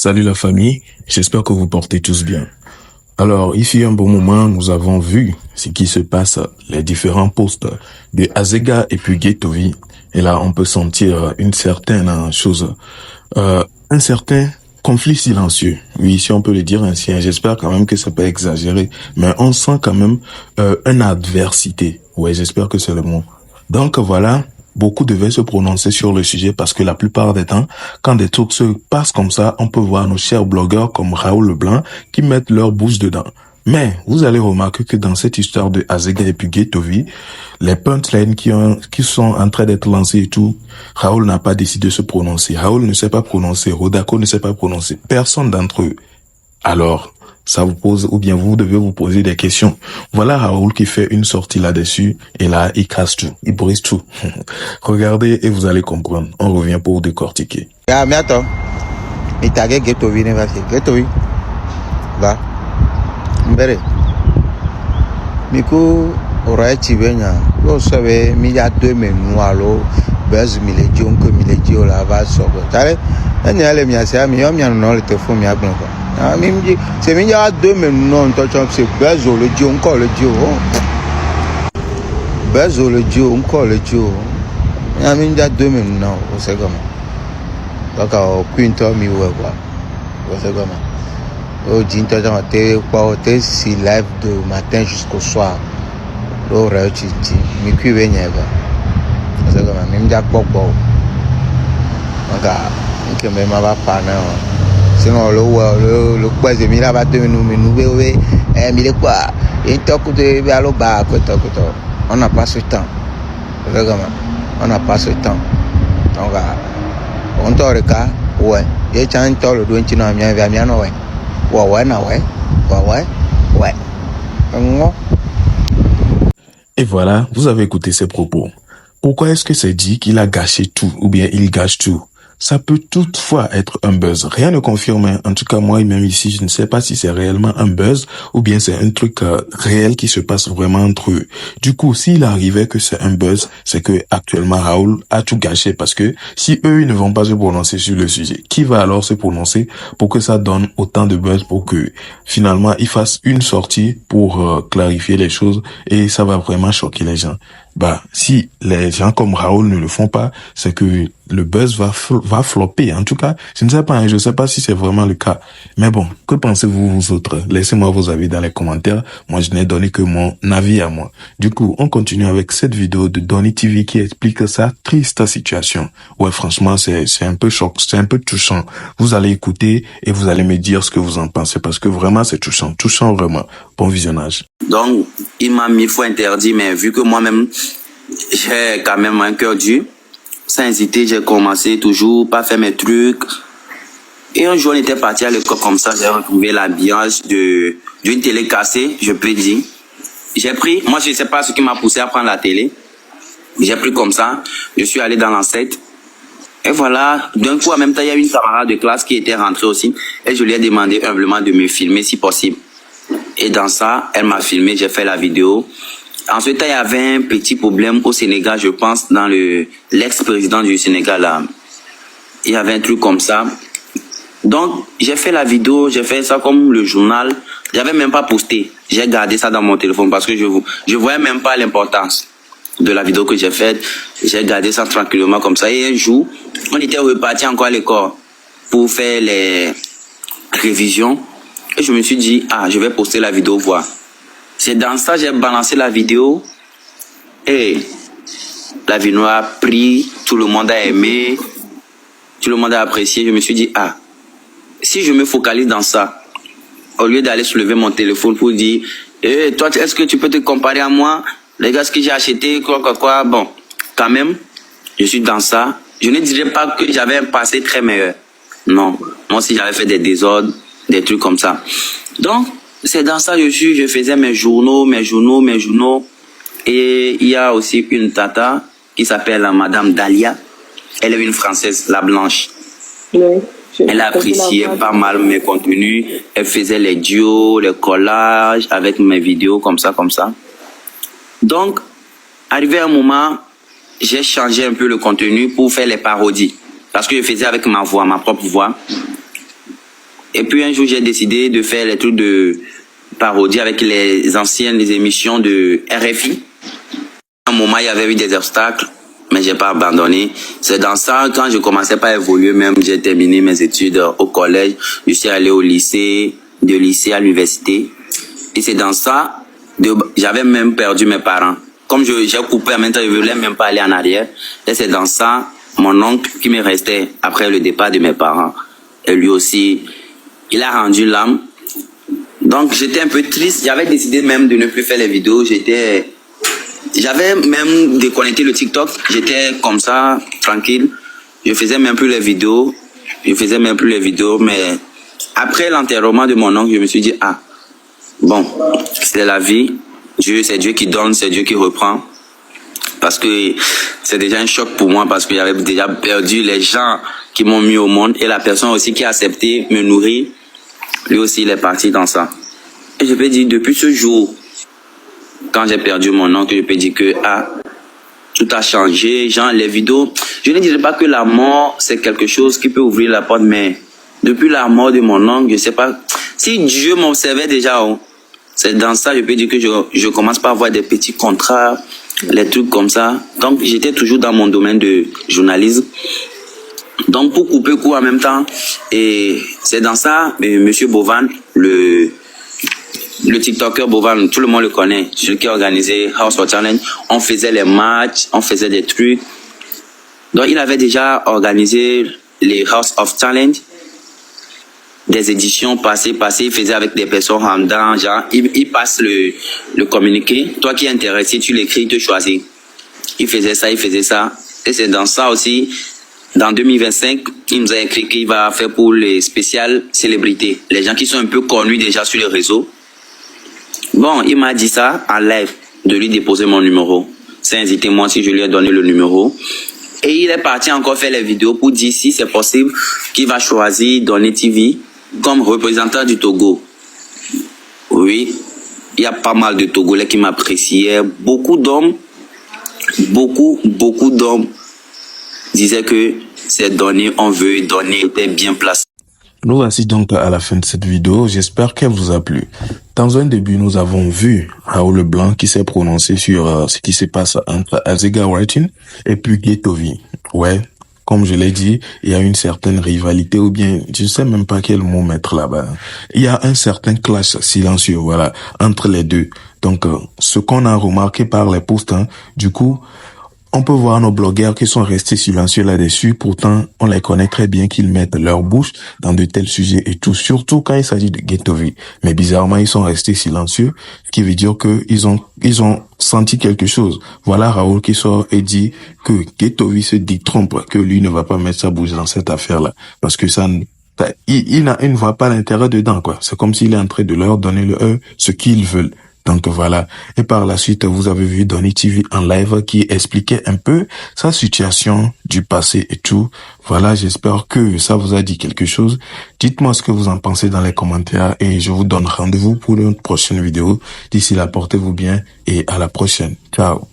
Salut la famille, j'espère que vous portez tous bien. Alors, ici un bon moment, nous avons vu ce qui se passe, les différents postes de Azega et puis Getovi. Et là, on peut sentir une certaine chose, un certain conflit silencieux. Oui, si on peut le dire ainsi, hein. J'espère quand même que ça peut exagérer, mais on sent quand même une adversité. Ouais, j'espère que c'est le mot. Donc voilà. Beaucoup devaient se prononcer sur le sujet parce que la plupart des temps, quand des trucs se passent comme ça, on peut voir nos chers blogueurs comme Raoul Leblanc qui mettent leur bouche dedans. Mais vous allez remarquer que dans cette histoire de Azega et puis Getovi, les punchlines qui sont en train d'être lancées et tout, Raoul n'a pas décidé de se prononcer. Raoul ne sait pas prononcer. Rodako ne sait pas prononcer. Personne d'entre eux. Alors, ça vous pose, ou bien vous devez vous poser des questions. Voilà Raoul qui fait une sortie là-dessus, et là, il casse tout, il brise tout. Regardez et vous allez comprendre. On revient pour décortiquer. Ah, mais attends. Il t'a dit Getovi, n'est pas si. Getovi. Va. Mbere. Miku, aurait tivenya. Vous savez, il y a 2 menus alors. Buzz Miledio, que Miledio là va sortir. T'as vu? Il y a les miens, c'est mi non le téléphone mi a bien quoi. Ah, c'est il y a 2 menus non, c'est Buzz le Dio, encore le Dio. Buzz le Dio, encore le Dio. Il y a 2 menus non, c'est comment. Donc, au quinto mi ouais quoi. C'est comment. Au dinto dans t'es si live de matin jusqu'au soir. Au réussite, mi qui vient quoi. C'est comme même déjà beaucoup. Donc, que même pas parler. Sinon le quoi c'est mis là bas nous mais le quoi et tant que de aller au bas on n'a pas ce temps. C'est comme on n'a pas ce temps. Donc on t'aurait cas ouais et tiens toi le doigt tu n'as rien vers bien ouais ouais na ouais ouais. Et voilà, vous avez écouté ses propos. Pourquoi est-ce que c'est dit qu'il a gâché tout, ou bien il gâche tout? Ça peut toutefois être un buzz. Rien ne confirme. Hein. En tout cas, moi, même ici, je ne sais pas si c'est réellement un buzz ou bien c'est un truc réel qui se passe vraiment entre eux. Du coup, s'il arrivait que c'est un buzz, c'est que actuellement Raoul a tout gâché parce que si eux, ils ne vont pas se prononcer sur le sujet, qui va alors se prononcer pour que ça donne autant de buzz pour que finalement, il fasse une sortie pour clarifier les choses et ça va vraiment choquer les gens. Bah, si les gens comme Raoul ne le font pas, c'est que le buzz va flopper. En tout cas, je ne sais pas, je ne sais pas si c'est vraiment le cas. Mais bon, que pensez-vous vous autres? Laissez-moi vos avis dans les commentaires. Moi, je n'ai donné que mon avis à moi. Du coup, on continue avec cette vidéo de Donny TV qui explique sa triste situation. Ouais, franchement, c'est un peu choc, c'est un peu touchant. Vous allez écouter et vous allez me dire ce que vous en pensez parce que vraiment, c'est touchant vraiment. Bon visionnage. Donc, il m'a 1000 fois interdit, mais vu que moi-même, j'ai quand même un cœur dur, sans hésiter, j'ai commencé toujours pas faire mes trucs. Et un jour, on était parti à l'école comme ça, j'ai retrouvé l'habillage d'une télé cassée, je peux dire. J'ai pris, moi je sais pas ce qui m'a poussé à prendre la télé. J'ai pris comme ça, je suis allé dans l'ancêtre. Et voilà, d'un coup, en même temps, il y a une camarade de classe qui était rentrée aussi. Et je lui ai demandé humblement de me filmer si possible. Et dans ça, elle m'a filmé, j'ai fait la vidéo. Ensuite, il y avait un petit problème au Sénégal, je pense, dans l'ex-président du Sénégal. Là. Il y avait un truc comme ça. Donc, j'ai fait la vidéo, j'ai fait ça comme le journal. J'avais même pas posté. J'ai gardé ça dans mon téléphone parce que je voyais même pas l'importance de la vidéo que j'ai faite. J'ai gardé ça tranquillement comme ça. Et un jour, on était reparti encore à l'école pour faire les révisions. Et je me suis dit, je vais poster la vidéo, voir. C'est dans ça que j'ai balancé la vidéo. Et la vidéo a pris, tout le monde a aimé, tout le monde a apprécié. Je me suis dit, si je me focalise dans ça, au lieu d'aller soulever mon téléphone pour dire, toi, est-ce que tu peux te comparer à moi? Les gars, ce que j'ai acheté, quoi. Bon, quand même, je suis dans ça. Je ne dirais pas que j'avais un passé très meilleur. Non, moi aussi j'avais fait des désordres, des trucs comme ça. Donc, c'est dans ça que je faisais mes journaux. Et il y a aussi une tata qui s'appelle Madame Dalia. Elle est une Française, la blanche. Oui, elle appréciait pas mal mes contenus. Elle faisait les duos, les collages avec mes vidéos comme ça. Donc, arrivé un moment, j'ai changé un peu le contenu pour faire les parodies. Parce que je faisais avec ma voix, ma propre voix. Et puis un jour, j'ai décidé de faire les trucs de parodie avec les anciennes émissions de RFI. À un moment, il y avait eu des obstacles, mais j'ai pas abandonné. C'est dans ça, quand je commençais pas à évoluer, même j'ai terminé mes études au collège, je suis allé au lycée, de lycée à l'université. Et c'est dans ça, j'avais même perdu mes parents. Comme j'ai coupé en même temps, je voulais même pas aller en arrière. Et c'est dans ça, mon oncle qui me restait après le départ de mes parents. Et lui aussi, il a rendu l'âme. Donc j'étais un peu triste. J'avais décidé même de ne plus faire les vidéos. J'avais même déconnecté le TikTok. J'étais comme ça, tranquille. Je faisais même plus les vidéos. Mais après l'enterrement de mon oncle, je me suis dit, ah, bon, c'est la vie. C'est Dieu qui donne, c'est Dieu qui reprend. Parce que c'est déjà un choc pour moi, parce que j'avais déjà perdu les gens qui m'ont mis au monde. Et la personne aussi qui a accepté me nourrir, lui aussi, il est parti dans ça. Et je peux dire, depuis ce jour, quand j'ai perdu mon oncle, je peux dire que tout a changé. Genre, les vidéos, je ne dirais pas que la mort, c'est quelque chose qui peut ouvrir la porte, mais depuis la mort de mon oncle, je sais pas. Si Dieu m'observait déjà, c'est dans ça, je peux dire que je commence par avoir des petits contrats, les trucs comme ça. Donc, j'étais toujours dans mon domaine de journalisme. Donc, pour couper court en même temps, et c'est dans ça, Monsieur Bovan, le TikToker Bovan, tout le monde le connaît, celui qui a organisé House of Talent. On faisait les matchs, on faisait des trucs. Donc, il avait déjà organisé les House of Talent, des éditions passées, il faisait avec des personnes random, genre, il passe le communiqué. Toi qui es intéressé, tu l'écris, tu choisis. Il faisait ça. Et c'est dans ça aussi, dans 2025, il nous a écrit qu'il va faire pour les spéciales célébrités, les gens qui sont un peu connus déjà sur les réseaux. Bon, il m'a dit ça en live, de lui déposer mon numéro. C'est hésité moi si je lui ai donné le numéro. Et il est parti encore faire les vidéos pour dire si c'est possible qu'il va choisir Donny TV comme représentant du Togo. Oui, il y a pas mal de Togolais qui m'appréciaient. Beaucoup d'hommes disaient que c'est Donny, on veut Donny, était bien placé. Nous voici donc à la fin de cette vidéo. J'espère qu'elle vous a plu. Dans un début, nous avons vu Raoul Leblanc qui s'est prononcé sur ce qui se passe entre Azega Writing et puis Ghettovi. Ouais, comme je l'ai dit, il y a une certaine rivalité, ou bien, je ne sais même pas quel mot mettre là-bas. Il y a un certain clash silencieux, voilà, entre les deux. Donc, ce qu'on a remarqué par les posts, du coup, on peut voir nos blogueurs qui sont restés silencieux là-dessus. Pourtant, on les connaît très bien qu'ils mettent leur bouche dans de tels sujets et tout, surtout quand il s'agit de Ghettovi. Mais bizarrement, ils sont restés silencieux, ce qui veut dire que ils ont senti quelque chose. Voilà Raoul qui sort et dit que Ghettovi se détrompe, que lui ne va pas mettre sa bouche dans cette affaire-là, parce que il ne voit pas l'intérêt dedans, quoi. C'est comme s'il est en train de leur donner ce qu'ils veulent. Donc voilà. Et par la suite, vous avez vu Donny TV en live qui expliquait un peu sa situation du passé et tout. Voilà, j'espère que ça vous a dit quelque chose. Dites-moi ce que vous en pensez dans les commentaires et je vous donne rendez-vous pour une prochaine vidéo. D'ici là, portez-vous bien et à la prochaine. Ciao.